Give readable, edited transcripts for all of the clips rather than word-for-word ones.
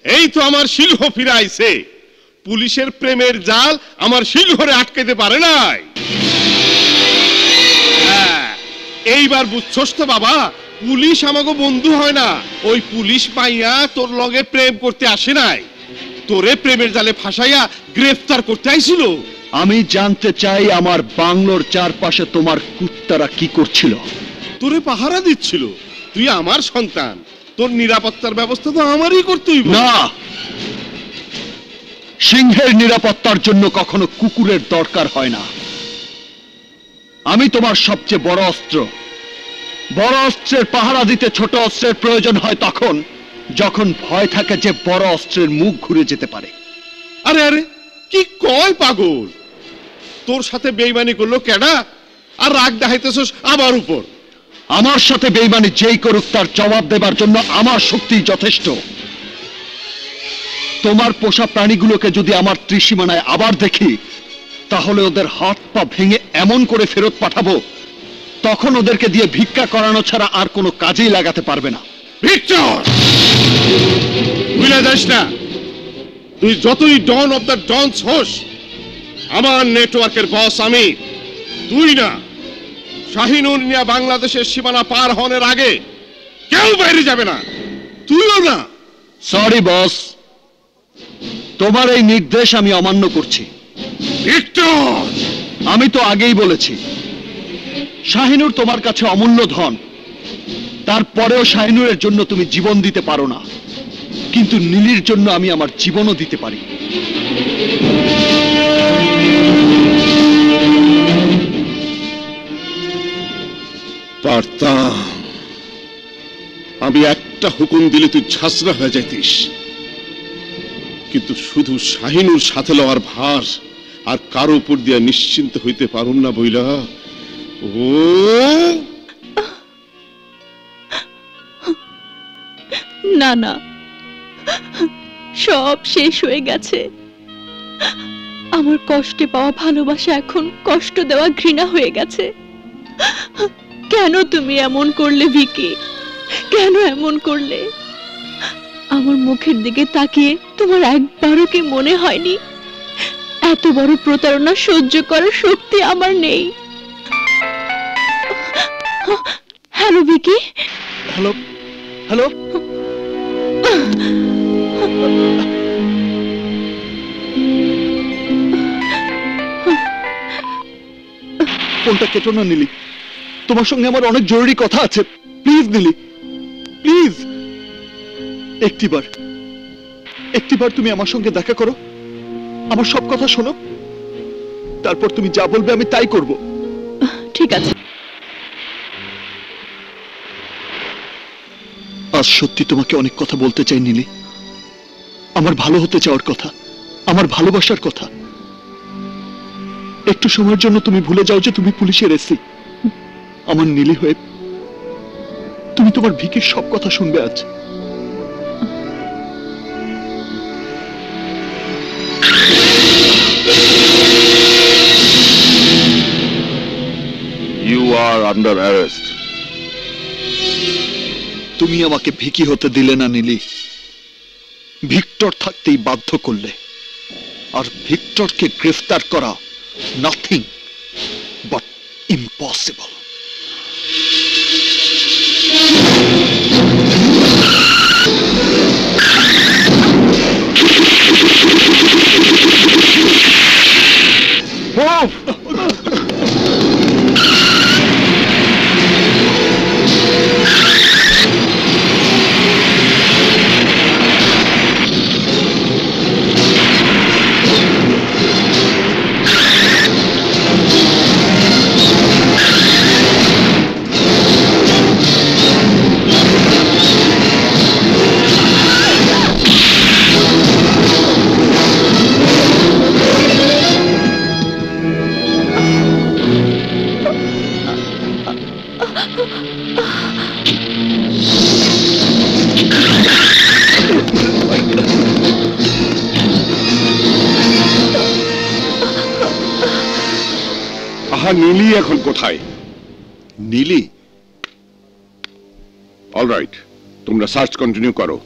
এই তো আমার সিংহ ফিরে আইছে। পুলিশের প্রেমের জাল আমার সিংহরে আটকাইতে পারে নাই। এইবার বুঝছস তো বাবা, পুলিশ আমাকে বন্ধু হয় না। ওই পুলিশ পাইয়া তোর লগে প্রেম করতে আসে নাই, তোরে প্রেমের জালে ফাঁসাইয়া গ্রেফতার করতে আইছিল। আমি জানতে চাই আমার বাংলোর চারপাশে তোমার কুত্তারা কি করছিল? তোরে পাহারা দিচ্ছিল। তুই আমার সন্তান, তোর নিরাপত্তার ব্যবস্থা তো আমারই করতে হইব। না, সিংহের নিরাপত্তার জন্য কখনো কুকুরের দরকার হয় না। আমি তোমার সবচেয়ে বড় অস্ত্র। বড় অস্ত্রের পাহারা দিতে ছোট অস্ত্রের প্রয়োজন হয় তখন যখন ভয় থাকে যে বড় অস্ত্রের মুখ ঘুরে যেতে পারে। আরে আরে কি কয় পাগল, তোর সাথে বেইমানি করলো কেডা আর রাগ দেখাইতেছস আমার উপর? আমার সাথে বেইমানি যেই করুক তার জবাব দেবার জন্য আমার শক্তি যথেষ্ট। তোমার পোষা প্রাণীগুলোকে যদি আমার ত্রিসীমানায় আবার দেখি তাহলে ওদের হাত পা ভেঙে এমন করে ফেরত পাঠাবো তখন ওদেরকে দিয়ে ভিক্ষা করানো ছাড়া আর কোনো কাজেই লাগাতে পারবে না। ভিক্টর, ভুলে যাস না, তুই যতই ডন অফ দ্য ডনস হোস, আমার নেটওয়ার্কের বস আমি, তুই না। শাহিনুর নিয়া বাংলাদেশের সীমানা পার হওয়ার আগে কেউ বাইরে যাবে না, তুইও না। সরি বস, তোমার এই নির্দেশ আমি অমান্য করছি। ভিক্টর, আমি তো আগেই বলেছি শাহিনুর তোমার কাছে অমূল্য ধন, তারপরেও শাহিনুরের জন্য তুমি জীবন দিতে পারো না, কিন্তু নীলির জন্য আমি আমার জীবনও দিতে পারি। পারতাম, আমি একটা হুকুম দিলে তুই ঝাঁসরা হয়ে যাইতিস, কিন্তু শুধু শাহিনুর সাথে লওয়ার ভার আর কারো উপর দিয়া নিশ্চিন্ত হইতে পারুন না বইলা। ও না না, সব শেষ হয়ে গেছে। আমার কষ্টে পাওয়া ভালোবাসা এখন কষ্ট দেওয়া ঘৃণা হয়ে গেছে। কেন তুমি এমন করলে ভিকি? কেন এমন করলে? আমার মুখের দিকে তাকিয়ে তোমার একবারও কি মনে হয়নি এত বড় প্রতারণা সহ্য করার শক্তি আমার নেই? হ্যালো ভিকি। হ্যালো হ্যালো, ফোনটা কেটো না নীলি, তোমার সঙ্গে আমার অনেক জরুরি কথা আছে। প্লিজ নীলি, প্লিজ একটিবার তুমি আমার সঙ্গে দেখা করো, আমার সব কথা শোনো, তারপর তুমি যা বলবে আমি তাই করব। ঠিক আছে। আজ সত্যি তোমাকে অনেক কথা বলতে চাই নীলি, আমার ভালো হতে চাওয়ার কথা, আমার ভালোবাসার কথা। একটু সময়ের জন্য তুমি ভুলে যাও যে তুমি পুলিশের এসি। আমার নীলি হয়ে তুমি তোমার ভিকির সব কথা শুনবে আজ। You are under arrest. তুমি আমাকে ভিকি হতে দিলে না নীলি, ভিক্টর থাকতেই বাধ্য করলে। আর ভিক্টরকে গ্রেফতার করা নাথিং বাট ইম্পসিবল। নীলি এখন কোথায়? নীলি? অলরাইট, তোমরা সার্চ কন্টিনিউ করো।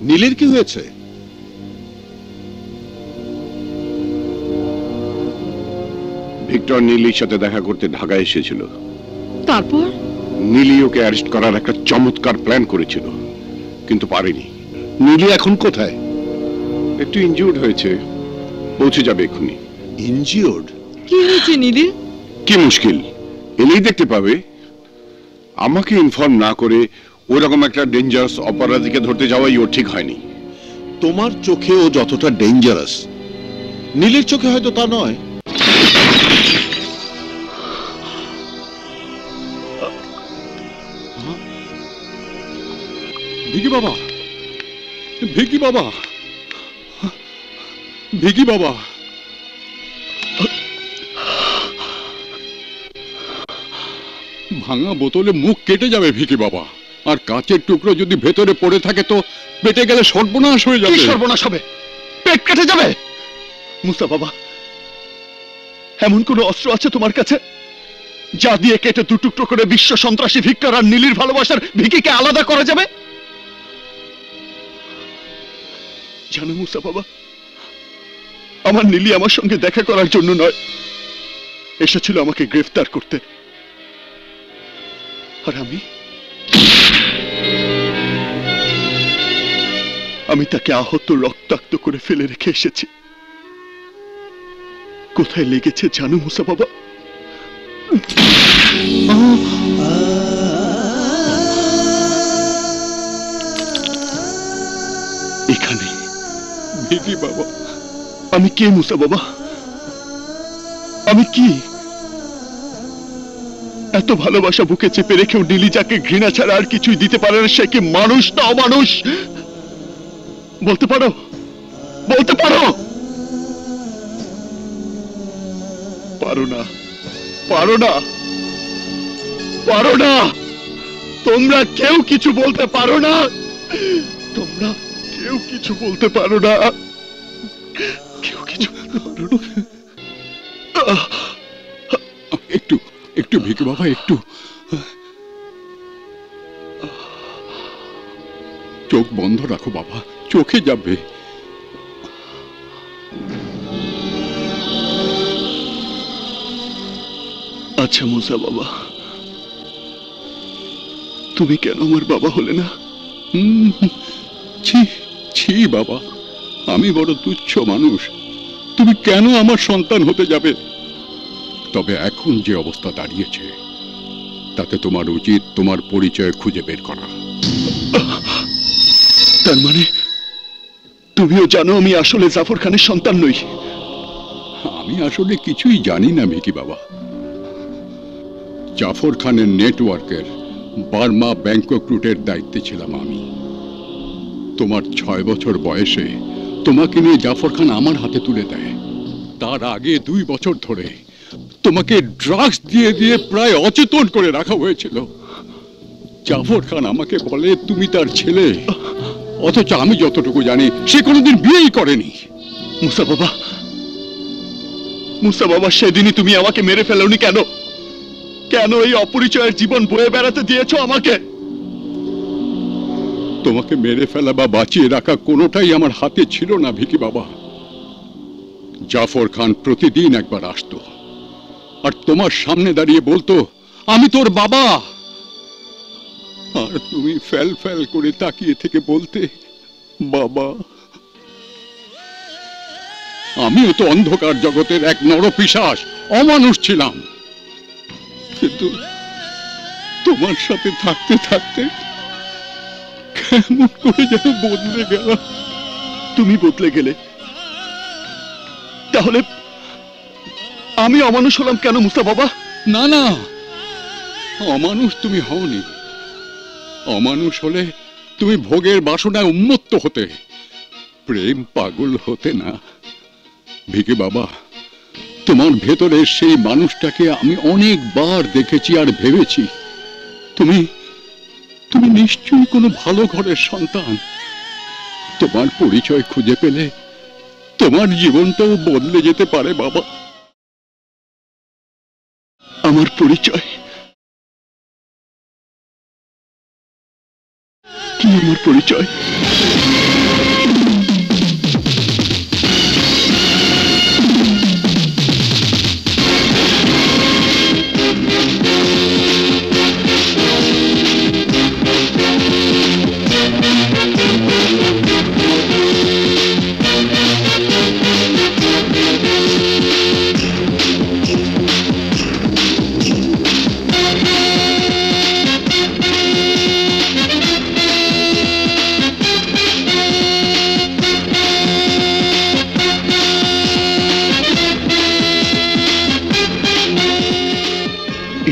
নীলের কি হয়েছে? ভিক্টর নীলির সাথে দেখা করতে ঢাকায় এসেছিল। তারপর নীলি ওকে অ্যারেস্ট করার একটা চমৎকার প্ল্যান করেছিল, কিন্তু পারেনি। নীলি এখন কোথায়? একটু ইনজিউর্ড হয়েছে, পৌঁছে যাবে এক্ষুনি। ইনজিওর্ড? কি হয়েছে নীলির? কি মুশকিল, এলেই দেখতে পাবে। আমাকে ইনফর্ম না করে ওরকম একটা ডেঞ্জারাস অপরাধীকে ধরতে যাওয়াই ওর ঠিক হয়নি। তোমার চোখে ও যতটা ডেঞ্জারাস, নীলের চোখে হয়তো তা নয়। ভিকি বাবা, ভিকি বাবা, ভিকি বাবা। ভাঙা বোতলে মুখ কেটে যাবে ভিকি বাবা, আর কাঁচের টুকরো যদি ভেতরে পড়ে থাকে তো পেটে গেলে সর্বনাশ হয়ে যাবে। কি সর্বনাশ হবে? পেট কেটে যাবে? মুসা বাবা, এমন কোন অস্ত্র আছে তোমার কাছে যা দিয়ে কেটে দু টুকরো করে বিশ্ব সন্ত্রাসী ভিক্টর আর নীলির ভালোবাসার ভিকিকে আলাদা করা যাবে? জানো মুসা বাবা, আমার নীলি আমার সঙ্গে দেখা করার জন্য নয়, এসেছিল আমাকে গ্রেফতার করতে। আর আমি তাকে আহত রক্তাক্ত করে ফেলে রেখে এসেছি। কোথায় লেগেছে জানো মুসা বাবা? এখানে। ভিকি বাবা, আমি কে মুসা বাবা? আমি কি? এত ভালোবাসা বুকে চেপে রেখেও নীলি যাকে ঘৃণা ছাড়া আর কিছুই দিতে পারে না, সে কি মানুষ না অমানুষ? বলতে পারো? বলতে পারো? পারো না, পারো না, পারো না। তোমরা কেউ কিছু বলতে পারো না, তোমরা কেউ কিছু বলতে পারো না, কেউ কিছু বলতে পারো না। একটু একটু ভিকি বাবা, একটু চোখ বন্ধ রাখো বাবা, চোখে যাবে। আচ্ছা মুসা বাবা, তুমি কেন আমার বাবা হলে না? ছি ছি বাবা, আমি বড় তুচ্ছ মানুষ, তুমি কেন আমার সন্তান হতে যাবে? তবে এখন যে অবস্থা দাঁড়িয়েছে তাতে তোমার উচিত তোমার পরিচয় খুঁজে বের করা। তার মানে তুমিও জানো আমি আসলে জাফর খানের সন্তান নই? আমি আসলে কিছুই জানি না ভিকি বাবা। জাফর খানের নেটওয়ার্কের বার্মা ব্যাংকক রুটের দায়িত্বে ছিলাম আমি। তোমার 6 বছর বয়সে তোমাকে নিয়ে জাফর খান আমার হাতে তুলে দেয়। তার আগে 2 বছর ধরে তোমাকে ড্রাগস দিয়ে দিয়ে প্রায় অচেতন করে রাখা হয়েছিল। জাফর খান আমাকে বলে তুমি তার ছেলে, অথচ আমি যতটুকু জানি সে কোনোদিন বিয়েই করেনি। মুসা বাবা, মুসা বাবা, সেদিনই তুমি আমাকে মেরে ফেলোনি কেন? কেন এই অপরিচয়ের জীবন বয়ে বেড়াতে দিয়েছো আমাকে? তোমাকে মেরে ফেলা বা বাঁচিয়ে রাখা কোনোটাই আমার হাতে ছিল না ভিকি বাবা। জাফর খান প্রতিদিন একবার আসতো আর তোমার সামনে দাঁড়িয়ে বলতো আমি তোর বাবা, আর তুমি ফ্যাল ফ্যাল করে তাকিয়ে থেকে বলতে বাবা। আমিও তো অন্ধকার জগতের এক নরপিশাচ, অমানুষ ছিলাম, কিন্তু তোমার সাথে থাকতে থাকতে কেমন করে যেন বদলে গেল। তুমি বদলে গেলে? তাহলে আমি অমানুষ হলাম কেন মুসা বাবা? না না, অমানুষ তুমি হওনি। অমানুষ হলে তুমি ভোগের বাসনায় উন্মত্ত হতে, প্রেম পাগল হতে না। ভিকি বাবা, তোমার ভেতরে সেই মানুষটাকে আমি অনেকবার দেখেছি আর ভেবেছি তুমি তুমি নিশ্চয়ই কোনো ভালো ঘরের সন্তান। তোমার পরিচয় খুঁজে পেলে তোমার জীবনটাও বদলে যেতে পারে বাবা। আমার পরিচয় কি? আমার পরিচয়।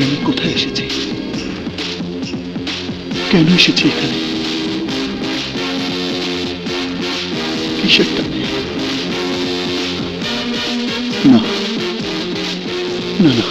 আমি কোথায় এসেছি, কেন এসেছি এখানে, কিসের টানে? না না না,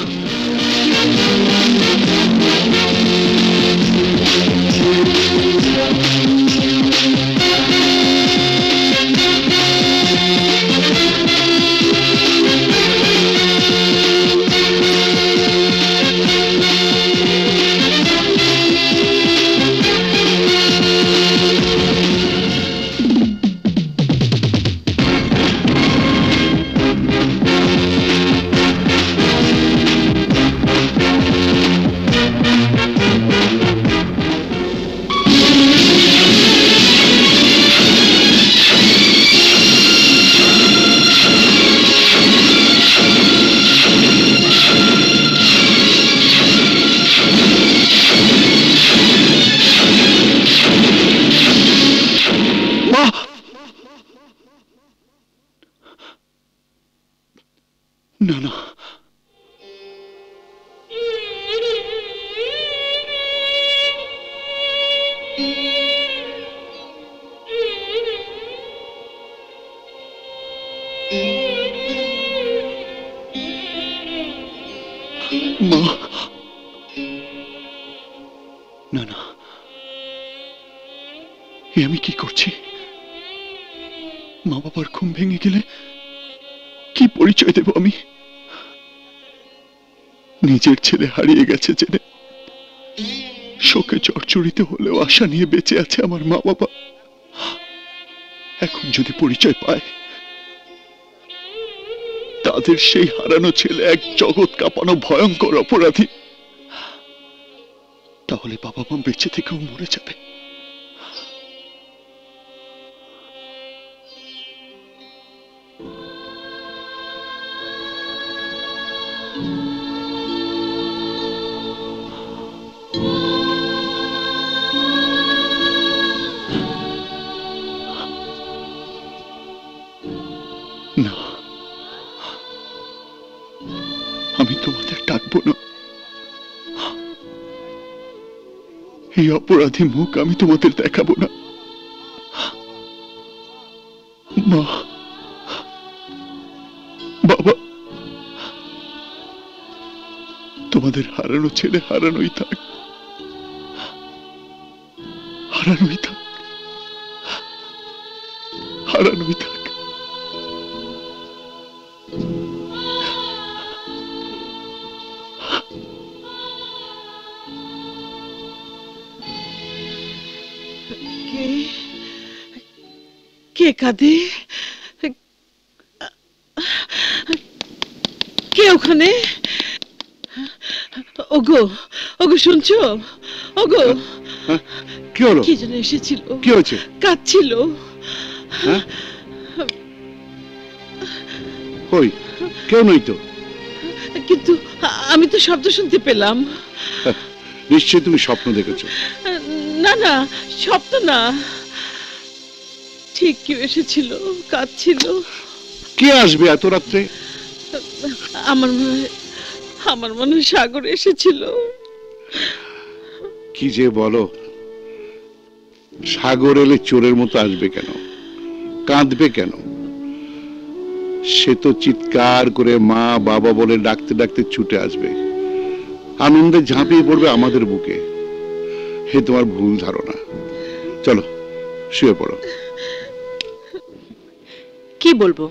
না না, মা, না না, এ আমি কি করছি? মা বাবার ঘুম ভেঙে গেলে কি পরিচয় দেব আমি? নিজের ছেলে হারিয়ে গেছে জেনে শোকে জর্জরিত হলেও আশা নিয়ে বেঁচে আছে আমার মা বাবা। এখন যদি পরিচয় পায় তাদের সেই হারানো ছেলে এক জগৎ কাঁপানো ভয়ঙ্কর অপরাধী, তাহলে বাবা মা বেঁচে থেকেও মরে যাবে। না, আমি তোমাদের ডাকবো না। এই অপরাধী মুখ আমি তোমাদের দেখাবো না। মা, বাবা, তোমাদের হারানো ছেলে হারানোই থাক, হারানোই থাক, হারানোই থাক। কে কাঁদে? কে ওখানে? ওগো, ওগো শুনছো? ওগো, কি হলো? কি যেন এসেছিল, কি হয়েছে? কাঁদছিল। কই, কেউ নই তো। কিন্তু আমি তো শব্দ শুনতে পেলাম। নিশ্চয়ই তুমি স্বপ্ন দেখেছো। না না, স্বপ্ন না, ঠিক কেউ এসেছিল, কাঁদছিল। কে আসবে এত রাত্রে? আমার মনে হয় সাগর এসেছিল। কি যে বলো, সাগর এলে চোরের মতো আসবে কেন, কাঁদবে কেন? সে তো চিৎকার করে মা বাবা বলে ডাকতে ডাকতে ছুটে আসবে, আনন্দে ঝাঁপিয়ে পড়বে আমাদের বুকে। হে তোমার ভুল ধারণা। চলো শুয়ে পড়ো। কি বলবো,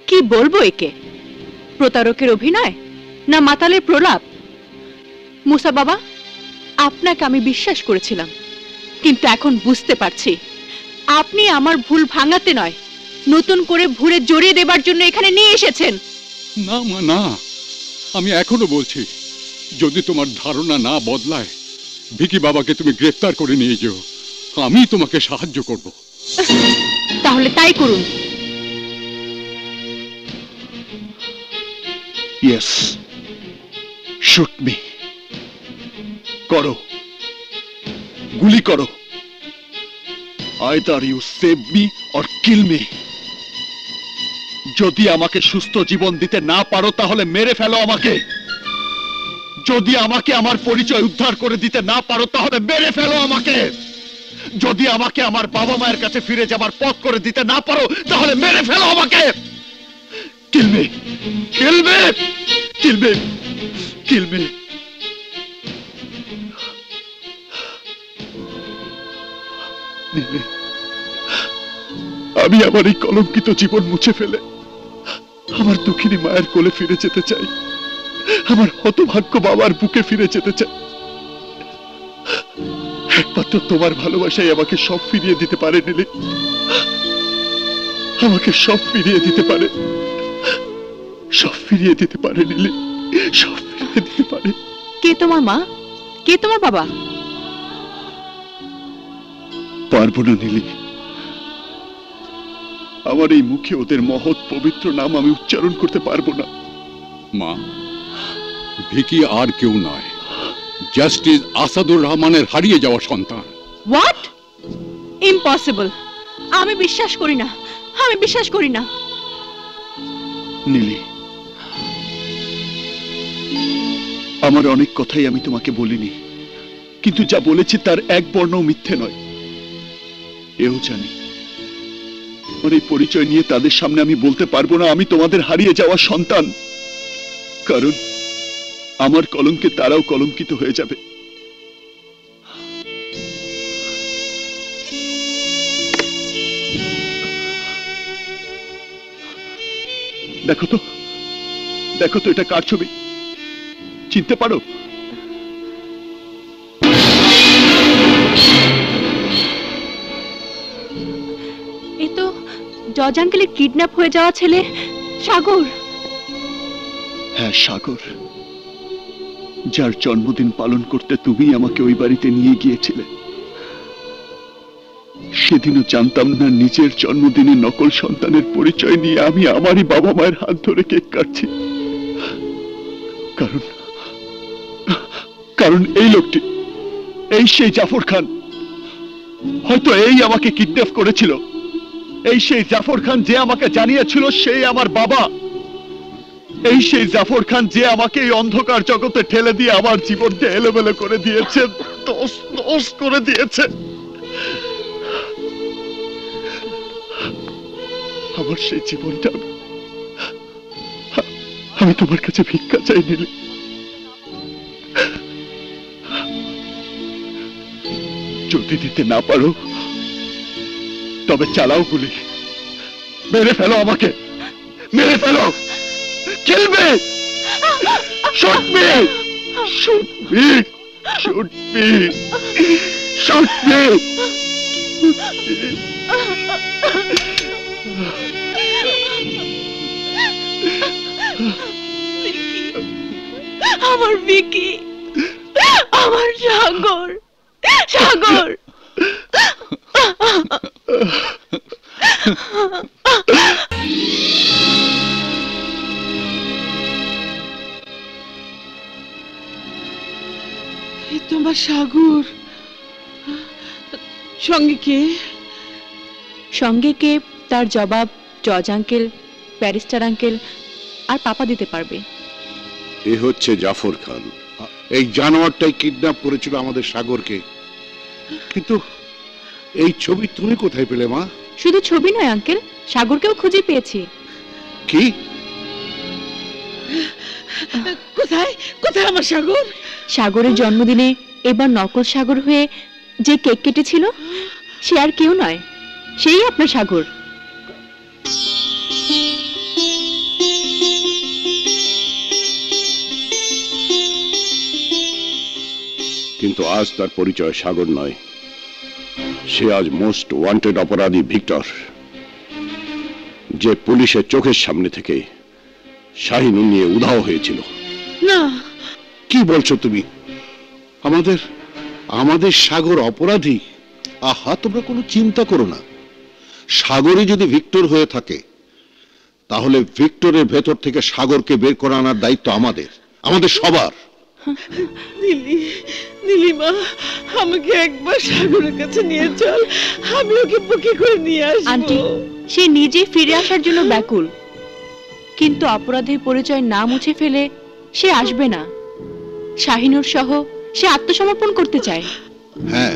কি বলবো একে? প্রতারকের অভিনয় না মাতালের প্রলাপ? মুসা বাবা, আপনাকে আমি বিশ্বাস করেছিলাম, কিন্তু এখন বুঝতে পারছি আপনি আমার ভুল ভাঙাতে নয়, নতুন করে ভুলে জড়িয়ে দেবার জন্য এখানে নিয়ে এসেছেন। না মা না, আমি এখনো বলছি, যদি তোমার ধারণা না বদলায়, ভিকি বাবাকে তুমি গ্রেফতার করে নিয়ে যেও, আমি তোমাকে সাহায্য করব। তাহলে তাই করুন। ইয়েস, শুট মি, করো, গুলি করো। Either you save me or kill me. যদি আমাকে সুস্থ জীবন দিতে না পারো তাহলে মেরে ফেলো আমাকে। যদি আমাকে আমার পরিচয় উদ্ধার করে দিতে না পারো তাহলে মেরে ফেলো আমাকে। যদি আমাকে আমার বাবা মায়ের কাছে ফিরে যাবার পথ করে দিতে না পারো তাহলে মেরে ফেলো আমাকে। কিল মি, কিল মি, কিল মি, কিল মি। আমি আমার এই কলঙ্কিত জীবন মুছে ফেলে আমার দুঃখিনী মায়ের কোলে ফিরে যেতে চাই, আমার হতভাগ্য বাবার বুকে ফিরে যেতে চাই। একমাত্র তোমার ভালোবাসাই আমাকে সব ফিরিয়ে দিতে পারে নীলি, আমাকে সব ফিরিয়ে দিতে পারে, সব ফিরিয়ে দিতে পারে নীলি, সব ফিরিয়ে দিতে পারে। কে তোমার মা, কে তোমার বাবা? পারবো না নীলি, আমার এই মুখে ওদের মহৎ পবিত্র নাম আমি উচ্চারণ করতে পারবো না। মা, ভিকি আর কেউ নয়, জাস্টিস আসাদুর রহমানের হারিয়ে যাওয়া সন্তান। হোয়াট? ইম্পসিবল। আমি বিশ্বাস করি না, আমি বিশ্বাস করি না। নীলি, আমার অনেক কথাই আমি তোমাকে বলিনি, কিন্তু যা বলেছি তার এক বর্ণও মিথ্যে নয়। এও জানি আমার এই পরিচয় নিয়ে তাদের সামনে আমি বলতে পারবো না আমি তোমাদের হারিয়ে যাওয়া সন্তান, কারণ আমার কলঙ্কে তারাও কলঙ্কিত হয়ে যাবে। দেখো তো, দেখো তো এটা কার ছবি, চিনতে পারো? এ তো জজ আঙ্কেলের কিডন্যাপ হয়ে যাওয়া ছেলে সাগর। হ্যাঁ, সাগর, যার জন্মদিন পালন করতে তুমি আমাকে ওই বাড়িতে নিয়ে গিয়েছিলে। সেদিনও জানতাম না নিজের জন্মদিনে নকল সন্তানের পরিচয় নিয়ে আমি আমারই বাবা মায়ের হাত ধরে কেক কাটছি। কারণ কারণ এই লোকটি, এই সেই জাফর খান, হয়তো এই আমাকে কিডন্যাপ করেছিল। এই সেই জাফর খান যে আমাকে জানিয়েছিল সেই আমার বাবা। এই সেই জাফর খান যে আমাকে এই অন্ধকার জগতে ঠেলে দিয়ে আমার জীবনকে এলোমেলো করে দিয়েছে, দোষ দোষ করে দিয়েছে। আমার সেই জীবনটা আমি তোমার কাছে ভিক্ষা চাই নীলি। যদি দিতে না পারো তবে চালাও গুলি, মেরে ফেলো আমাকে, মেরে ফেলো, kill me, shoot me, shoot me, shoot me, shoot me. আমার ভিকি, আমার সাগর, সাগর। তোমার সাগর সঙ্গে কে? সঙ্গে কে তার জবাব জজ আঙ্কেল, ব্যারিস্টার আঙ্কেল আর পাপা দিতে পারবে। এ হচ্ছে জাফর খান, এই জানোয়ারটাই কিডন্যাপ করেছিল আমাদের সাগরকে। কিন্তু এই ছবি তুমি কোথায় পেলে মা? শুধু ছবি নয় আঙ্কেল, সাগরকেও খুঁজে পেয়েছি। কি? কোথায় কোথায় আমার সাগর? সাগরের জন্মদিনে এবার নকল সাগর হয়ে যে কেক কেটেছিল সে আর কেউ নয়, সেই আপনার সাগর। কিন্তু আজ তার পরিচয় সাগর নয়, সে আজ মোস্ট ওয়ান্টেড অপরাধী ভিক্টর, যে পুলিশের চোখের সামনে থেকে শাহিনুর নিয়ে উধাও হয়েছিল। না, কি বলছো তুমি? আমাদের আমাদের সাগর অপরাধী? আহা, তোমরা কোনো চিন্তা করো না। সাগরই যদি ভিক্টর হয়ে থাকে, তাহলে ভিক্টরের ভেতর থেকে সাগরকে বের করে আনার দায়িত্ব আমাদের, আমাদের সবার। নীলি, নীলিমা, আমাকে একবার সাগরের কাছে নিয়ে চল, আমি ওকে বুকে করে নিয়ে আন্টি, আসবো। সে নিজে ফিরে আসার জন্য ব্যাকুল, কিন্তু অপরাধের পরিচয় না মুছে ফেলে সে আসবে না। শাহিনুর সহ সে আত্মসমর্পণ করতে চায়। হ্যাঁ,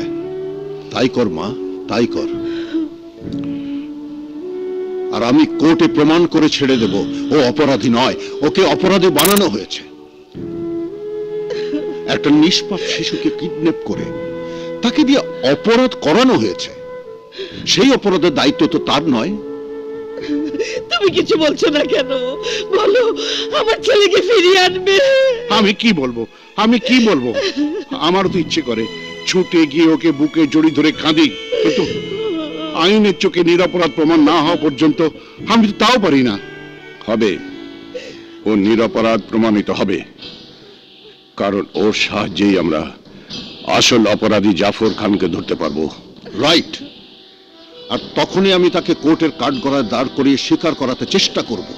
তাই কর মা, তাই কর। আর আমি কোর্টে প্রমাণ করে ছেড়ে দেব ও অপরাধী নয়, ওকে অপরাধী বানানো হয়েছে। একটা নিষ্পাপ শিশুকে কিডন্যাপ করে তাকে দিয়ে অপরাধ করানো হয়েছে, সেই অপরাধের দায়িত্ব তো তার নয়। তুমি কিছু বলছো না কেন? বলো, আমার ছেলেকে ফিরিয়ে আনবে। আমি কি বলবো, আমি কি বলবো? আমারও তো ইচ্ছে করে ছুটে গিয়ে ওকে বুকে জড়ি ধরে কাঁদি, কিন্তু আইনের চোখে নিরপরাধ প্রমাণ না হওয়া পর্যন্ত আমি তো তাও পারি না। হবে, ও নিরপরাধ প্রমাণিত হবে, কারণ ওর সাহায্যেই আমরা আসল অপরাধী জাফর খানকে ধরতে পারবো। রাইট। আর তখনই আমি তাকে কোর্টের কাঠগড়ায় দাঁড় করিয়ে স্বীকার করাতে চেষ্টা করব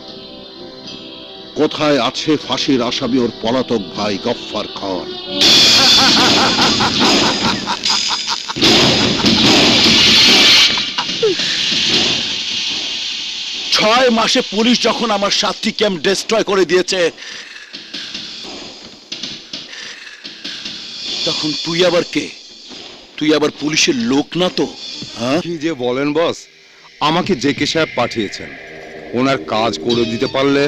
কোথায় আছে ফাঁসির আসামি ওর পলাতক ভাই গফফার খান। 6 মাসে পুলিশ যখন আমার 7টি ক্যাম্প ডিস্ট্রয় করে দিয়েছে, তখন তুই আবার কে? তুই আবার পুলিশের লোক না তো? কি যে বলেন বস, আমাকে জেকে সাহেব পাঠিয়েছেন। ওনার কাজ করে দিতে পারলে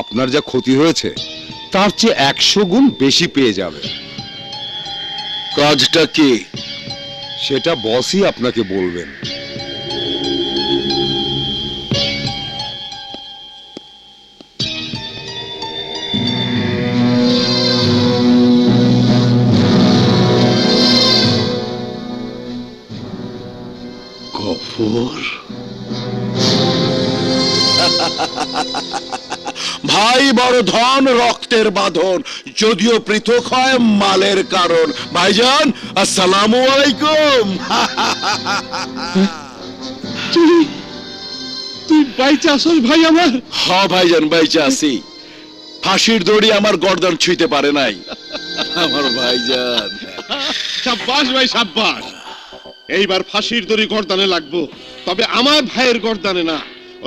আপনার যা ক্ষতি হয়েছে তার চেয়ে 100 গুণ বেশি পেয়ে যাবে। কাজটা কি? সেটা বসই আপনাকে বলবেন। গফর ভাই বড় ধন রক্তের বাঁধন, যদিও পৃথক হয় মালের কারণ। ভাইজান, আসসালামু আলাইকুম। তুই বাইচে আসল ভাই আমার? হ্যাঁ ভাইজান, বাইচে আছি। ফাঁসির দড়ি আমার গর্দন ছুঁইতে পারে নাই আমার ভাইজান। সাব্বাস ভাই, সাব্বাস। এইবার ফাঁসির দড়ি গর্দানে লাগবো, তবে আমার ভাইয়ের গর্দানে না,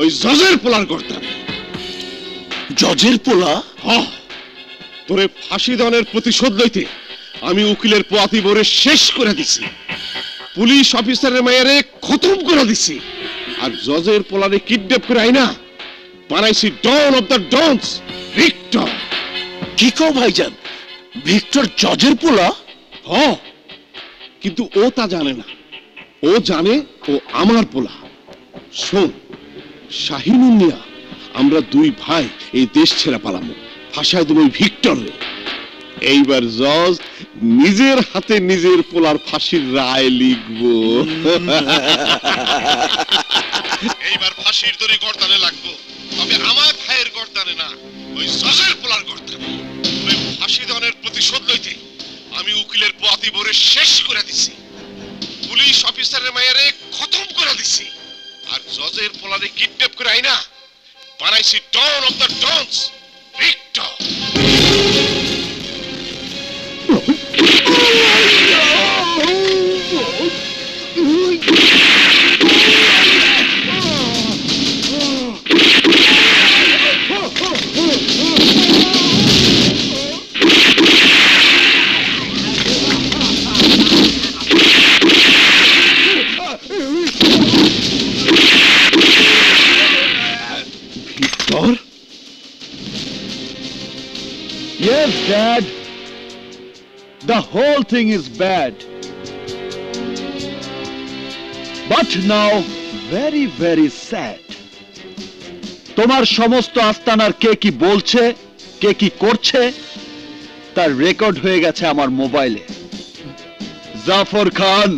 ওই জজের পোলার গর্দানে। জজের পোলা? তোরে ফাঁসি দনের প্রতিশোধ লইতে আমি উকিলের পোয়াতি বরে শেষ করে দিছি, পুলিশ অফিসারের মেয়েরে খতম করে দিছি, আর জজের পোলারে কিডন্যাপ করে আইনা বানাইছি don of the dons, Victor. কি কও ভাইজান, ভিক্টর জজের পোলা? কিন্তু ও তা জানে না, ও জানে ও আমার পোলা। শোন, শাহিনুর মিয়া, আমরা দুই ভাই এই দেশ ছেড়ে পালামো, ফাঁসায় দেব ওই ভিক্টরে। এইবার জজ নিজের হাতে নিজের পোলার ফাঁসির রায় লিখবো। এইবার ফাঁসির দড়ি গর্দানে লাগবো, তবে আমার ভাইয়ের গর্দানে না, ওই জজের পোলার গর্দানে। ওই ফাঁসি দনের প্রতিশোধ লইতে আমি উকিলের পোয়াতি বরে শেষ করে দিছি, পুলিশ অফিসারের মেয়েরে খতম করে দিছি, আর জজের পোলারে কিডন্যাপ করে আইনা বানাইছি don of the dons, Victor. Yes, Dad. The whole thing is bad. But now, very, very sad. তোমার সমস্ত আস্তানার কে কি বলছে, কে কি করছে, তার রেকর্ড হয়ে গেছে আমার মোবাইলে। জাফর খান,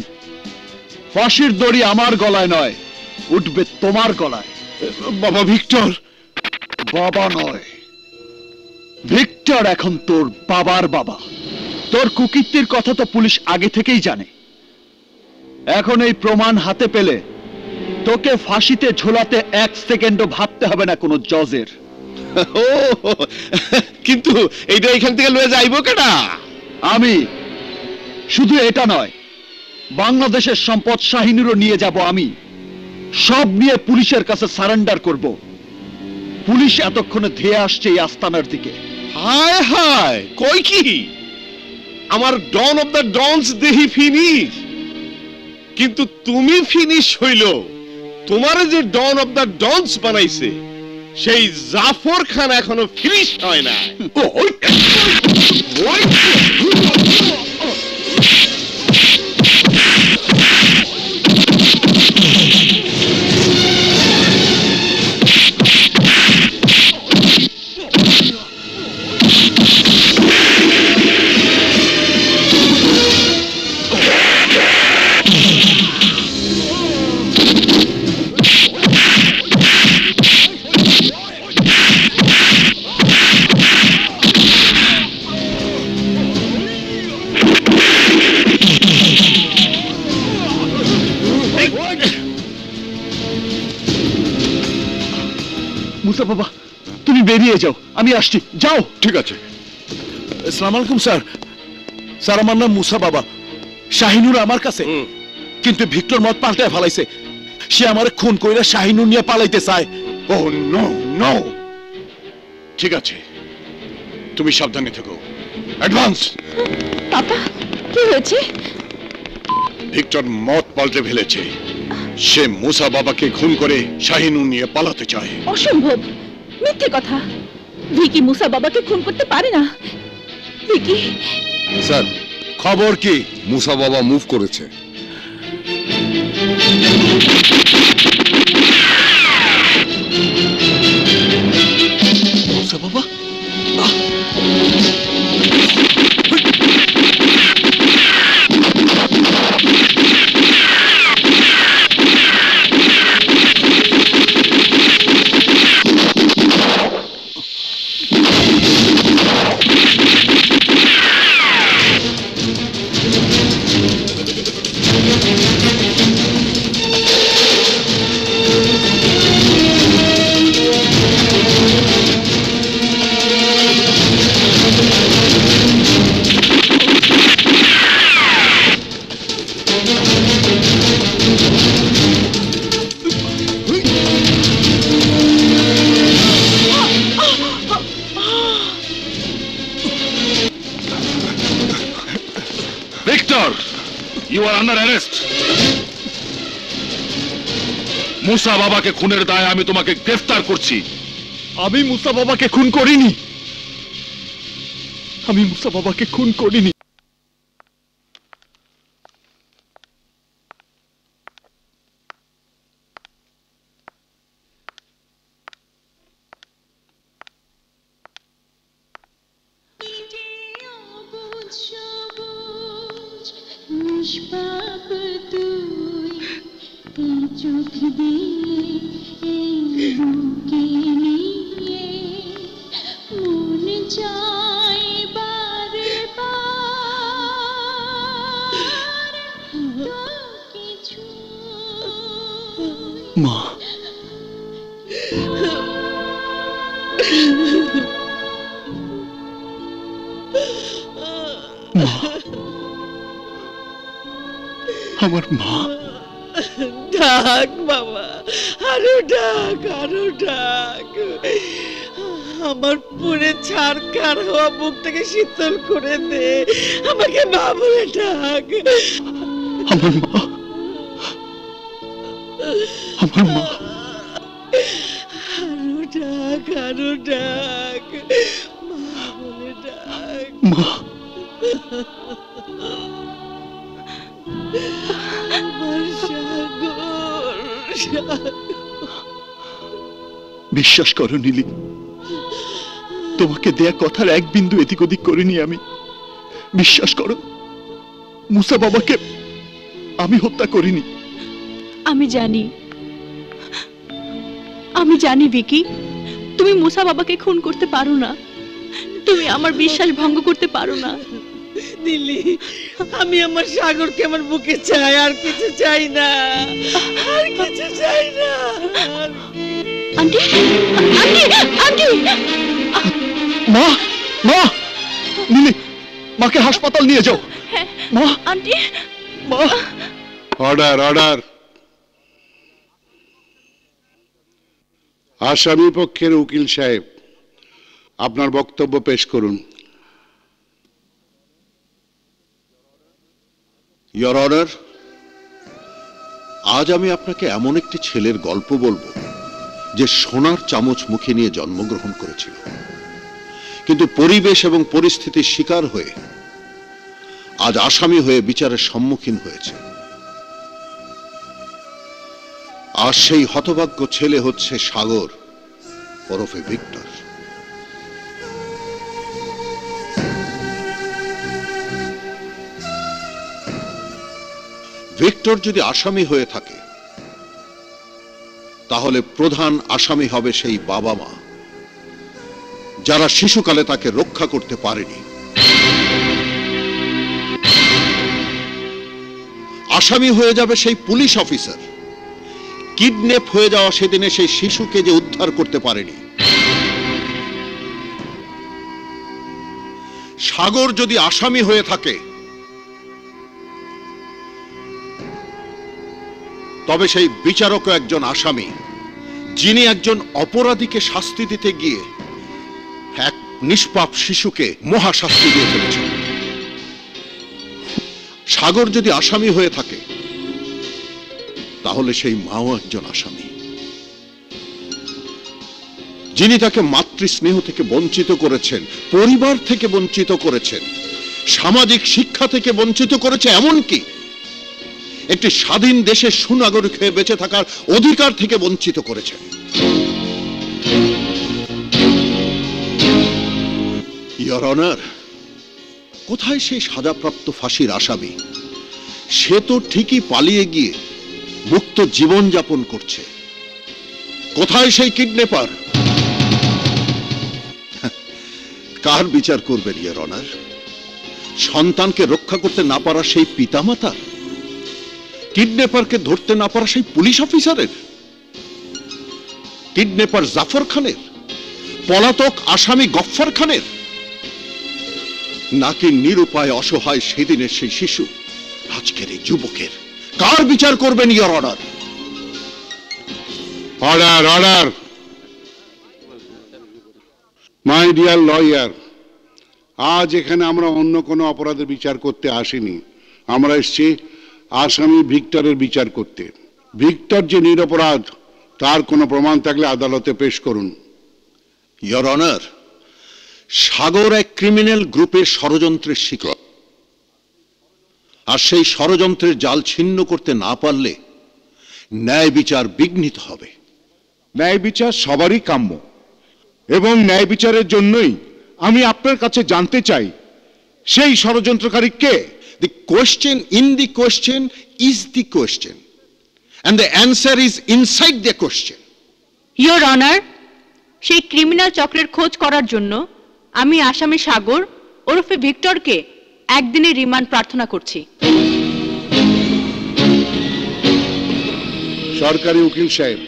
ফাঁসির দড়ি আমার গলায় নয়, উঠবে তোমার গলায়। বাবা ভিক্টর। বাবা নয়, ভিক্টর এখন তোর বাবার বাবা। তোর কুকীর্তির কথা তো পুলিশ আগে থেকেই জানে। এখন এই প্রমাণ হাতে পেলে তোকে ফাঁসিতে ঝোলাতে 1 সেকেন্ডও ভাবতে হবে না কোনো জজের। ও কিন্তু এইটা এখান থেকে লয়ে যাইবো কেডা? আমি। শুধু এটা নয়, বাংলাদেশের সম্পদ শাহিনুরও নিয়ে যাব আমি। সব নিয়ে পুলিশের কাছে সারেন্ডার করব। পুলিশ এতক্ষণে ধেয়ে আসছে এই আস্তানার দিকে। হায় হায়, কই কি? আমার ডন অফ দ্য ডনস দেহি ফিনিশ, কিন্তু তুমি ফিনিশ হইল। তোমারে যে ডন অফ দ্য ডনস বানাইছে সেই জাফর খান এখনো ফিনিশ হয় না। মুসা বাবা, তুমি বেরিয়ে যাও, আমি আসছি। যাও। ঠিক আছে। আসসালামু আলাইকুম স্যার। স্যার আমার নাম মুসা বাবা। শাহিনুর আমার কাছে, কিন্তু ভিক্টর মত পাল্টায় ফেলাইছে। সে আমারে খুন কইরা শাহিনুর নিয়ে পালাইতে চায়। ও নো নো। ঠিক আছে, তুমি সাবধানে থেকো। অ্যাডভান্স। পাপা, কি হয়েছে? ভিক্টর মত পাল্টে ফেলেছে। সে মুসা বাবাকে খুন করে শাহিনুর নিয়ে পালাতে চায়। অসম্ভব, মিথ্যে কথা। ভিকি মুসা বাবাকে খুন করতে পারে না। ভিকি, স্যার, খবর কি? মুসা বাবা মুভ করেছে। Musa Baba, Victor, you are under arrest. Musa বাবাকে খুনের দায়ে আমি তোমাকে গ্রেফতার করছি। আমি মুসা বাবাকে খুন করিনি। আমি মুসা বাবাকে খুন করিনি। নিষ্পাপ তুই, এই চোখ দিয়ে এই বুকে নিয়ে মন চায় বারে বার তোকে ছুঁই। মা, মা, আমার মা। ডাক বাবা, আরো ডাক, আরো ডাক। আমার পুরে ছাড়খার হওয়া বুকটাকে শীতল করে দে। আমাকে মা বলে ডাক। আমার মা, আমার মা। আরো ডাক, আরো ডাক, মা বলে ডাক। মা, আমার সাগর, সাগর। বিশ্বাস করো নীলি, তোমাকে দেয়া কথার এক বিন্দু এদিক ওদিক করিনি আমি। বিশ্বাস করো, মুসা বাবাকে আমি হত্যা করিনি। আমি জানি ভিকি, তুমি মুসা বাবাকে খুন করতে পারো না, তুমি আমার বিশ্বাস ভঙ্গ করতে পারো না। নীলি, আমি আমার সাগরকে আমার বুকে চাই, আর কিছু চাই না, আর কিছু চাই না। Aunty, aunty, aunty! মা, মা, নীলি, মাকে হাসপাতাল নিয়ে যাও। মা, আন্টি, মা। Order, order. আসামি পক্ষের উকিল সাহেব, আপনার বক্তব্য পেশ করুন। ইয়োর অনার, আজ আমি আপনাকে এমন একটি ছেলের গল্প বলবো যে সোনার চামচ মুখে নিয়ে জন্মগ্রহণ করেছিল, কিন্তু পরিবেশ এবং পরিস্থিতির শিকার হয়ে আজ আসামি হয়ে বিচারের সম্মুখীন হয়েছে। আর সেই হতভাগ্য ছেলে হচ্ছে সাগর ওরফে ভিক্টর। ভিক্টর যদি আসামি হয়ে থাকে তাহলে প্রধান আসামি হবে সেই বাবা মা যারা শিশুকালে তাকে রক্ষা করতে পারেনি। আসামি হয়ে যাবে সেই পুলিশ অফিসার, কিডন্যাপ হয়ে যাওয়া সেদিনে সেই শিশুকে যে উদ্ধার করতে পারেনি। সাগর যদি আসামি হয়ে থাকে তবে সেই বিচারকও একজন আসামি, যিনি একজন অপরাধীকে শাস্তি দিতে গিয়ে এক নিষ্পাপ শিশুকে মহাশাস্তি দিয়ে ফেলেছেন। সাগর যদি আসামি হয়ে থাকে তাহলে সেই মাও একজন আসামি, যিনি তাকে মাতৃস্নেহ থেকে বঞ্চিত করেছেন, পরিবার থেকে বঞ্চিত করেছেন, সামাজিক শিক্ষা থেকে বঞ্চিত করেছে, এমনকি একটি স্বাধীন দেশের সুনাগরিক হয়ে বেঁচে থাকার অধিকার থেকে বঞ্চিত করেছেন। ইয়োর অনার, কোথায় সেই সাজাপ্রাপ্ত ফাঁসির আসামি? সে তো ঠিকই পালিয়ে গিয়ে মুক্ত জীবন যাপন করছে। কোথায় সেই কিডন্যাপার? কার বিচার করবেন ইয়োর অনার? সন্তানকে রক্ষা করতে না পারা সেই পিতামাতা, কিডন্যাপারকে ধরতে না পারা সেই পুলিশ অফিসারের, কিডন্যাপার জাফর খানের, পলাতক আসামি গফফর খানের, নাকি নিরুপায় অসহায় সেদিনের সেই শিশু, আজকের এই যুবকের? কার বিচার করবেন your honour? Order, order. My dear lawyer, আজ এখানে আমরা অন্য কোনো অপরাধের বিচার করতে আসিনি। আমরা এসেছি আসামি ভিক্টরের বিচার করতে। ভিক্টর যে নিরপরাধ তার কোনো প্রমাণ থাকলে আদালতে পেশ করুন। ইয়োর অনার, সাগর এক ক্রিমিনাল গ্রুপের ষড়যন্ত্রের শিকার, আর সেই ষড়যন্ত্রের জাল ছিন্ন করতে না পারলে ন্যায় বিচার বিঘ্নিত হবে। ন্যায় বিচার সবারই কাম্য, এবং ন্যায় বিচারের জন্যই আমি আপনার কাছে জানতে চাই সেই ষড়যন্ত্রকারী কে? The question in the question is the question, and the answer is inside the question. Your honour, সেই ক্রিমিনাল চক্রের খোঁজ করার জন্য আমি আসামি সাগর ওরফে ভিক্টরকে একদিনের রিমান্ড প্রার্থনা করছি। সরকারি উকিল সাহেব,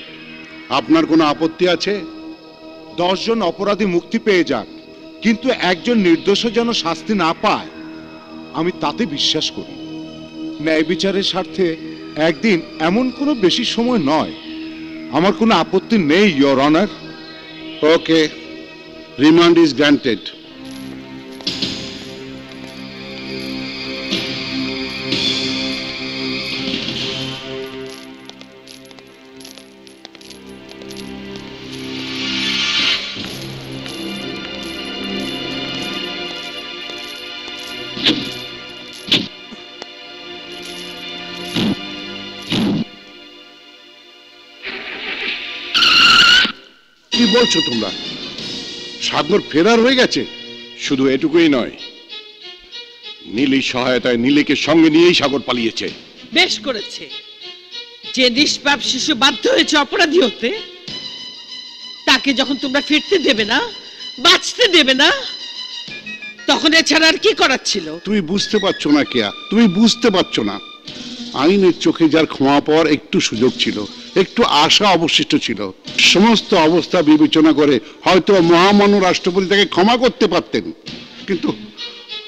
আপনার কোনো আপত্তি আছে? 10 জন অপরাধী মুক্তি পেয়ে যাক, কিন্তু একজন নির্দোষ যেন শাস্তি না পায়, আমি তাতে বিশ্বাস করি। ন্যায় বিচারের স্বার্থে একদিন এমন কোনো বেশি সময় নয়। আমার কোনো আপত্তি নেই your honour. Okay, remand is granted. কি বলছো তোমরা? সাগর ফেরার হয়ে গেছে? শুধু এটুকুই নয়, নীলির সহায়তায় নীলিকে সঙ্গে নিয়েই সাগর পালিয়েছে। বেশ করেছে। যে নিষ্পাপ শিশু বাধ্য হয়েছে অপরাধী হতে, তাকে যখন তোমরা ফিরতে দেবে না, বাঁচতে দেবে না, তখন এছাড়া আর কি করার ছিল? তুমি বুঝতে পারছো না কেয়া, তুমি বুঝতে পারছো না। আইনের চোখে যার ক্ষমা পাওয়ার একটু সুযোগ ছিল, একটু আশা অবশিষ্ট ছিল, সমস্ত অবস্থা বিবেচনা করে হয়তো মহামান্য রাষ্ট্রপতি তাকে ক্ষমা করতে পারতেন, কিন্তু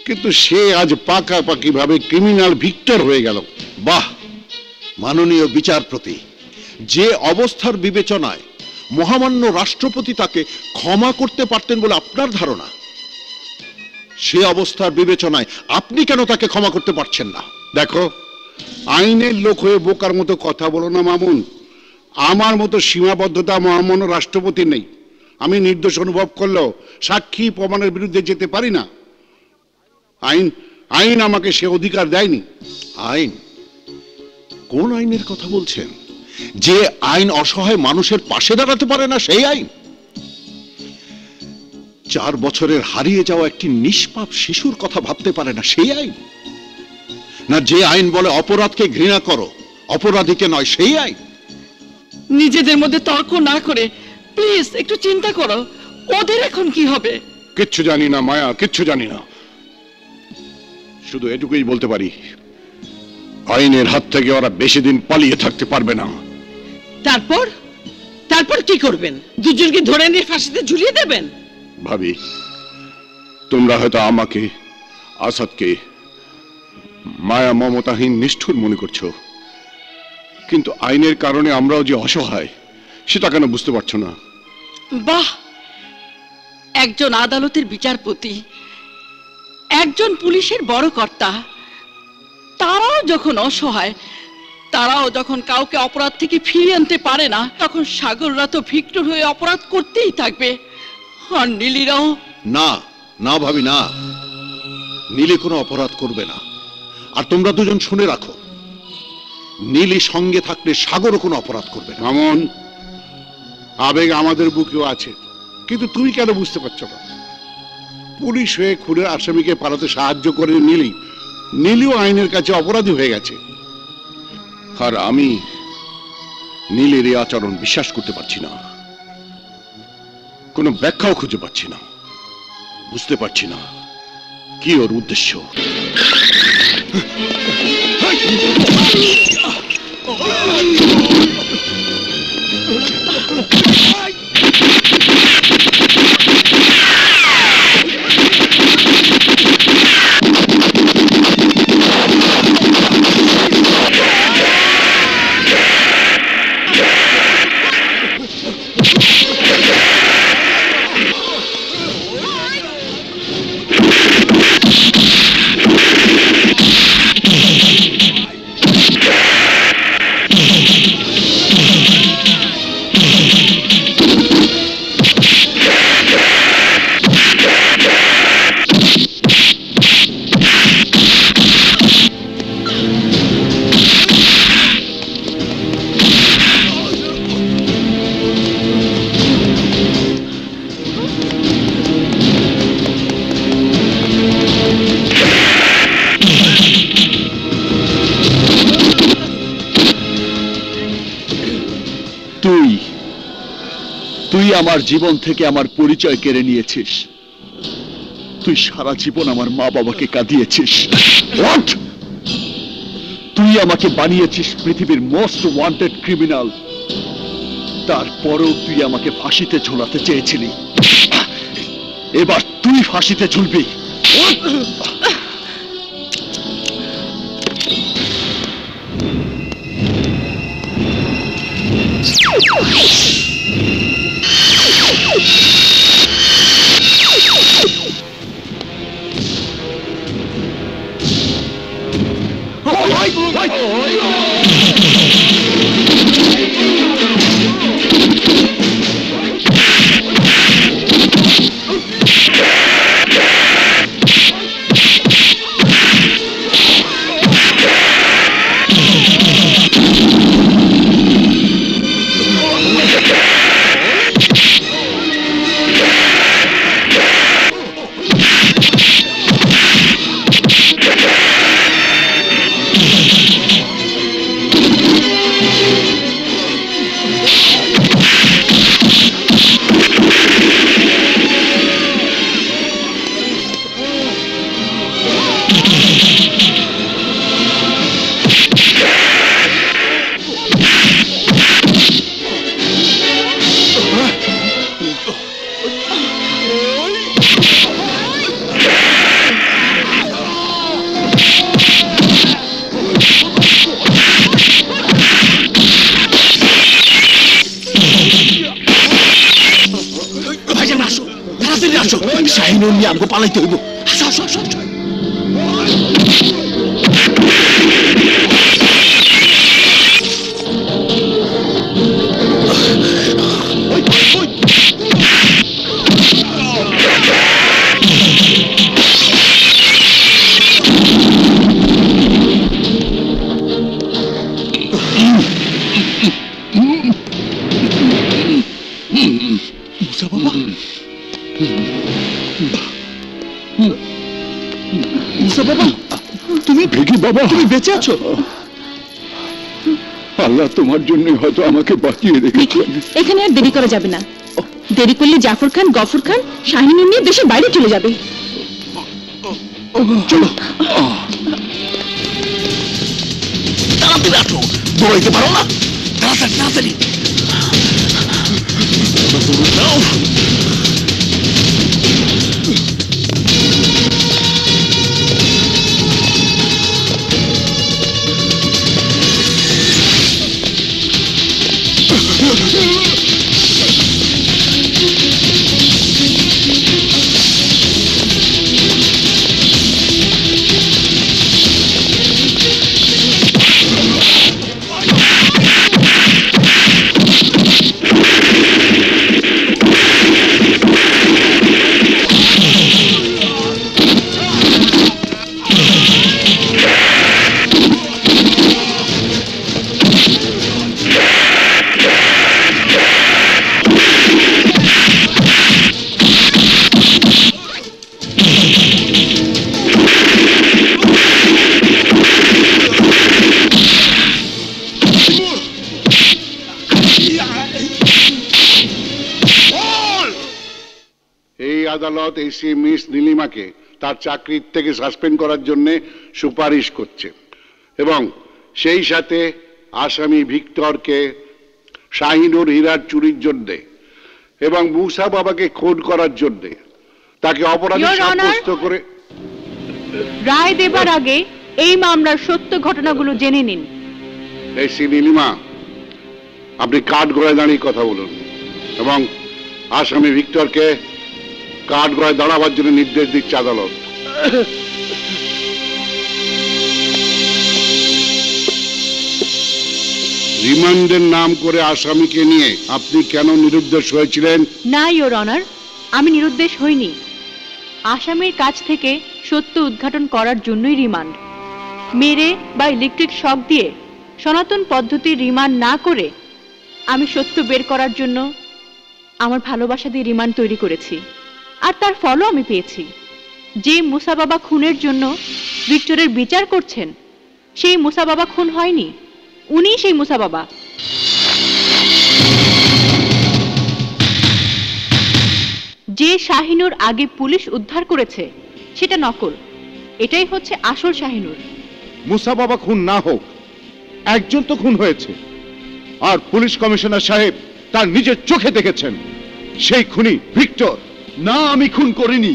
কিন্তু সে আজ পাকাপাকি ভাবে ক্রিমিনাল ভিক্টর হয়ে গেল। বাহ মাননীয় বিচারপতি, যে অবস্থার বিবেচনায় মহামান্য রাষ্ট্রপতি তাকে ক্ষমা করতে পারতেন বলে আপনার ধারণা, সে অবস্থার বিবেচনায় আপনি কেন তাকে ক্ষমা করতে পারছেন না? দেখো, আইনের লোক হয়ে বোকার মতো কথা বলো না মামুন। আমার মতো সীমাবদ্ধতা মহামান্য রাষ্ট্রপতি নেই। আমি নির্দোষ অনুভব করলেও সাক্ষী প্রমাণের বিরুদ্ধে যেতে পারি না। আইন আইন আমাকে সে অধিকার দেয়নি। আইন? কোন আইনের কথা বলছেন? যে আইন অসহায় মানুষের পাশে দাঁড়াতে পারে না সেই আইন? 4 বছরের হারিয়ে যাওয়া একটি নিষ্পাপ শিশুর কথা ভাবতে পারে না সেই আইন? না যে আইন বলে অপরাধকে ঘৃণা করো, অপরাধীকে নয়, সেই আইন? নিজেদের মধ্যে তর্ক না করে প্লিজ একটু চিন্তা করো, ওদের এখন কি হবে? কিচ্ছু জানি না মায়া, কিচ্ছু জানি না। শুধু এটুকুই বলতে পারি, আইনের হাত থেকে ওরা বেশি দিন পালিয়ে থাকতে পারবে না। তারপর তারপর কি করবেন? দুজনকে ধরে নিয়ে ফাঁসিতে ঝুলিয়ে দেবেন? ভাবি, তোমরা হয়তো আমাকে, আসাদকে মায়া মমতাহীন নিষ্ঠুর মনে করছো, কিন্তু আইনের কারণে আমরাও যে অসহায় সেটা কেন বুঝতে পারছো না? বাহ, একজন আদালতের বিচারপতি, একজন পুলিশের বড় কর্তা, তারাও যখন অসহায়, তারাও যখন কাউকে অপরাধ থেকে ফিরিয়ে আনতে পারে না, তখন সাগররা তো ভিক্টর হয়ে অপরাধ করতেই থাকবে। আর নীলিরাও। না না ভাবি, না, নীলি কোনো অপরাধ করবে না। আর তোমরা দুজন শুনে রাখো, নীলি সঙ্গে থাকলে সাগরও কোনো অপরাধ করবে না। মামুন, আবেগ আমাদের বুকেও আছে, কিন্তু তুমি কেন বুঝতে পারছো না? পুলিশ হয়ে খুনের আসামিকে পালাতে সাহায্য করে নীলিও আইনের কাছে অপরাধী হয়ে গেছে। আর আমি নীলের এই আচরণ বিশ্বাস করতে পারছি না, কোনো ব্যাখ্যাও খুঁজে পাচ্ছি না, বুঝতে পারছি না কি ওর উদ্দেশ্য। তুই আমার জীবন থেকে আমার পরিচয় কেড়ে নিয়েছিস। তুই সারা জীবন আমার মা বাবাকে কাঁদিয়েছিস। What? তুই আমাকে বানিয়েছিস পৃথিবীর মোস্ট ওয়ান্টেড ক্রিমিনাল। তারপরেও তুই আমাকে ফাঁসিতে ঝোলাতে চেয়েছিলি। এবার তুই ফাঁসিতে ঝুলবি। শাহিনুর নিয়ে আমাকে পালাইতে হইব। আসো আসো আসো আসো। মুসা বাবা, মুসা বাবা, তুমি ভিকি বাবা, তুমি বেঁচে আছো? আল্লাহ তোমার জন্য হয়তো আমাকে বাঁচিয়ে রেখেছেন। এখানে আর দেরি করা যাবে না। দেরি করলে জাফর খান, গফর খান শাহিনুর নিয়ে দেশের বাইরে চলে যাবে। চলো, তাড়াতাড়ি আসো। দৌড়াইতে পারো না? তাড়াতাড়ি তাড়াতাড়ি। আদালত এসি মিস নীলিমাকে তার চাকরির থেকে সাসপেন্ড করার জন্য সুপারিশ করছে এবং সেই সাথে আসামি ভিক্টরকে শাহিনুর হীরার চুরির জন্য এবং মুসা বাবাকে খুন করার জন্য তাকে অপরাধী সাব্যস্ত করে রায় দেবার আগে এই মামলার সত্য ঘটনাগুলো জেনে নিন। এসি নীলিমা, আপনি কাঠগড়ায় দাঁড়িয়ে কথা বলুন এবং আসামি ভিক্টরকে কাঠগড়ায় দাঁড়াবার জন্য নির্দেশ দিচ্ছে আদালত। রিমান্ডের নাম করে আসামিকে নিয়ে আপনি কেন নিরুদ্দেশ হয়েছিলেন? না ইওর অনার, আমি নিরুদ্দেশ হইনি। আসামির কাছ থেকে সত্য উদ্ঘাটন করার জন্যই রিমান্ড। মেরে বা ইলেকট্রিক শক দিয়ে সনাতন পদ্ধতির রিমান্ড না করে আমি সত্য বের করার জন্য আমার ভালোবাসা দিয়ে রিমান্ড তৈরি করেছি, আর তার ফলও আমি পেয়েছি। যে মুসা বাবা খুনের জন্য ভিক্টরের বিচার করছেন সেই মুসা বাবা খুন হয়নি, উনিই সেই মুসা বাবা। যে শাহিনুর আগে পুলিশ উদ্ধার করেছে সেটা নকল, এটাই হচ্ছে আসল শাহিনুর। মুসা বাবা খুন না হোক, একজন তো খুন হয়েছে, আর পুলিশ কমিশনার সাহেব তার নিজের চোখে দেখেছেন সেই খুনি ভিক্টর। না, আমি খুন করিনি।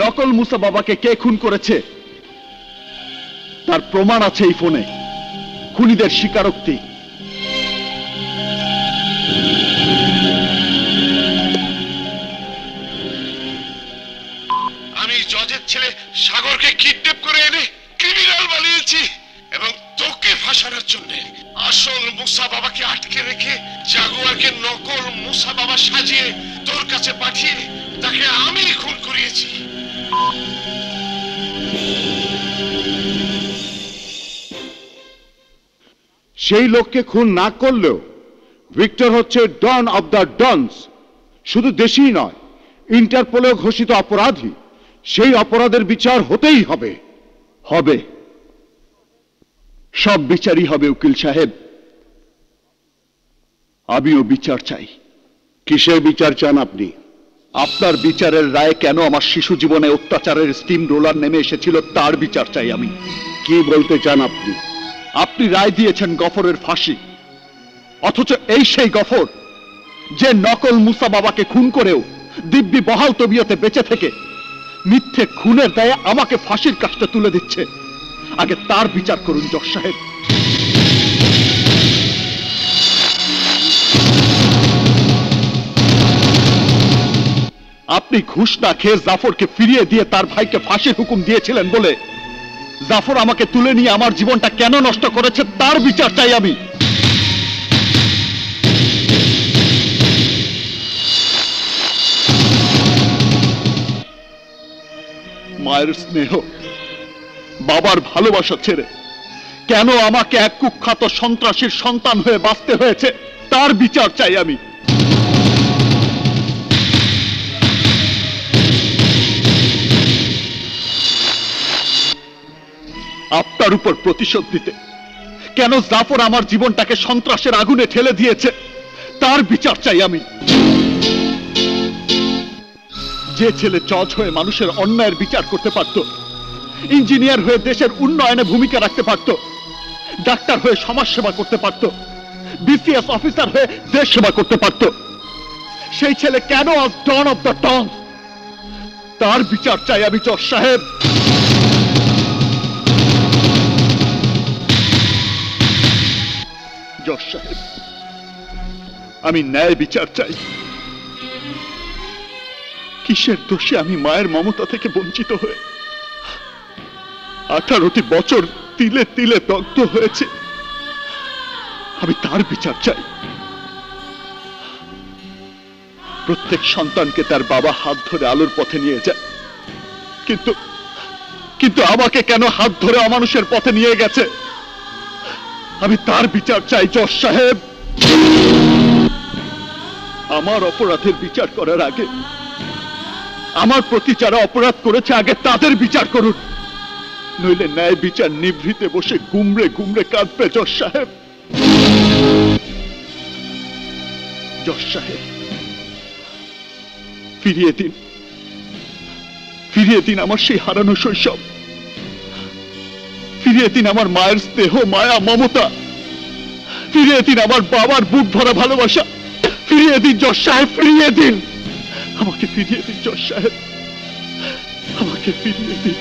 নকল মুসা বাবাকে কে খুন করেছে তার প্রমাণ আছে এই ফোনে, খুনিদের স্বীকারোক্তি। আমি জজের ছেলে সাগরকে কিডন্যাপ করে এনে ক্রিমিনাল বানিয়েছি এবং তোকে ফাঁসানোর জন্য আসল মুসা বাবাকে আটকে রেখে জাগুয়ারকে নকল মুসা বাবা সাজিয়ে তোর কাছে পাঠিয়ে তাকে আমি খুন করিয়েছি। সেই লোককে খুন না করলেও ভিক্টর হচ্ছে ডন অব দ্য ডনস। শুধু দেশেই নয়, ইন্টারপোলেও ঘোষিত অপরাধী। সেই অপরাধের বিচার হতেই হবে। হবে, সব বিচারই হবে উকিল সাহেব। আমিও বিচার চাই। কিসের বিচার চান আপনি? আপনার বিচারের রায় কেন আমার শিশু জীবনে অত্যাচারের স্টিম রোলার নেমে এসেছিল তার বিচার চাই আমি। কি বলতে চান আপনি? আপনি রায় দিয়েছেন গফরের ফাঁসি, অথচ এই সেই গফর যে নকল মুসা বাবাকে খুন করেও দিব্যি বহাল তবিয়তে বেঁচে থেকে মিথ্যে খুনের দায়ে আমাকে ফাঁসির কাজটা তুলে দিচ্ছে। আগে তার বিচার করুন জজ সাহেব। আপনি ঘুষ না খেয়ে জাফরকে ফিরিয়ে দিয়ে তার ভাইকে ফাঁসির হুকুম দিয়েছিলেন বলে জাফর আমাকে তুলে নিয়ে আমার জীবনটা কেন নষ্ট করেছে তার বিচার চাই আমি। মায়ের স্নেহ, বাবার ভালোবাসা ছেড়ে কেন আমাকে এক কুখ্যাত সন্ত্রাসীর সন্তান হয়ে বাঁচতে হয়েছে তার বিচার চাই আমি। আপনার উপর প্রতিশোধ দিতে কেন জাফর আমার জীবনটাকে সন্ত্রাসের আগুনে ঠেলে দিয়েছে তার বিচার চাই আমি। যে ছেলে জজ হয়ে মানুষের অন্যায়ের বিচার করতে পারত, ইঞ্জিনিয়ার হয়ে দেশের উন্নয়নে ভূমিকা রাখতে পারত, ডাক্তার হয়ে সমাজ সেবা করতে পারত, বিসিএস অফিসার হয়ে দেশ সেবা করতে পারত, সেই ছেলে কেন আজ ডন অফ দ্য টাউন তার বিচার চাই আমি জজ সাহেব। জজ সাহেব, আমি ন্যায় বিচার চাই। কিসের দোষে আমি মায়ের মমতা থেকে বঞ্চিত হয়ে 18টি বছর তিলে তিলে দগ্ধ হয়েছে, আমি তার বিচার চাই। প্রত্যেক সন্তানকে তার বাবা হাত ধরে আলোর পথে নিয়ে যায়, কিন্তু আমাকে কেন হাত ধরে অমানুষের পথে নিয়ে গেছে আমি তার বিচার চাই জজ সাহেব। আমার অপরাধের বিচার করার আগে আমার প্রতি যারা অপরাধ করেছে আগে তাদের বিচার করুন, নইলে ন্যায় বিচার নিভৃতে বসে গুমরে গুমরে কাঁদবে জজ সাহেব। জজ সাহেব, ফিরিয়ে দিন আমার সেই হারানো শৈশব, ফিরিয়ে দিন আমার মায়ের স্নেহ মায়া মমতা, ফিরিয়ে দিন আমার বাবার বুক ভরা ভালোবাসা, ফিরিয়ে দিন জজ সাহেব, ফিরিয়ে দিন আমাকে, ফিরিয়ে দিন জজ সাহেব, আমাকে ফিরিয়ে দিন।